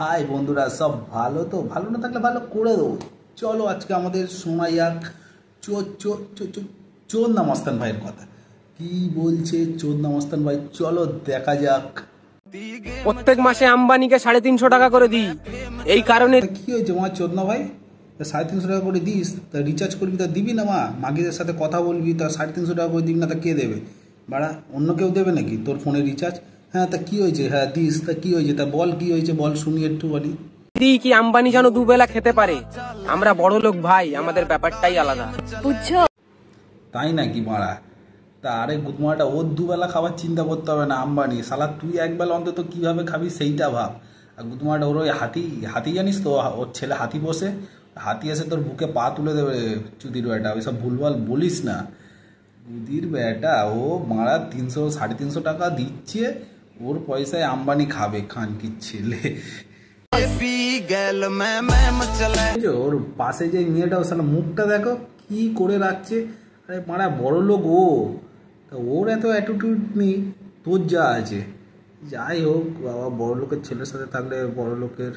High বন্ধুরা, সব ভালো তো? ভালো না থাকলে ভালো করে দেবো। চলো আজকে আমাদের শোনা যাক চোদনা মস্তান ভাইয়ের কথা। কি বলছে চোদনা মস্তান ভাই, চলো দেখা যাক। প্রত্যেক মাসে আম্বানিকে 350 টাকা করে দিই, এই কারণে। কি হয়েছে মা চোদনা ভাই? 350 টাকা করে দিস, তা রিচার্জ করবি, তা দিবি না? মাগিদের সাথে কথা বলবি, তা 350 টাকা করে দিবি না? তা কে দেবে বাড়া? অন্য কেউ দেবে নাকি তোর ফোনে রিচার্জ? হ্যাঁ, তা কি হয়েছে? হ্যাঁ দিস, তা কি হয়েছে? তা বল কি হয়েছে, বল শুনি একটুখানি। দিই কি আম্বানি যেন দুবেলা খেতে পারে। আমরা বড় লোক ভাই, আমাদের ব্যাপারটাই আলাদা, বুঝছো? তাই নাকি মারা? তা আরে গুদমাটা, ওর দুবেলা খাবার চিন্তা করতে হবে না আম্বানি, শালা তুই একবেলা অন্তত কীভাবে খাবি সেইটা ভাব। আর গুদমাটা ওর ওই হাতি হাতি জানিস তো, ওর ছেলে হাতি বসে, হাতি এসে তোর বুকে পা তুলে দেবে। চুদির বেটা ওইসব ভুলভাল বলিস না। চুদির বেটা ও মারা 300-350 টাকা দিচ্ছে, ওর পয়সায় আম্বানি খাবে খানকির ছেলে। ওর পাশে যে মেয়েটা, ও শালা মুখটা দেখো কি করে রাখছে। আরে মারা বড় লোক ও, তা ওর এত অ্যাটিটিউড নেই, তোর যা আছে। যাই হোক বাবা, বড় লোকের ছেলের সাথে থাকলে বড় লোকের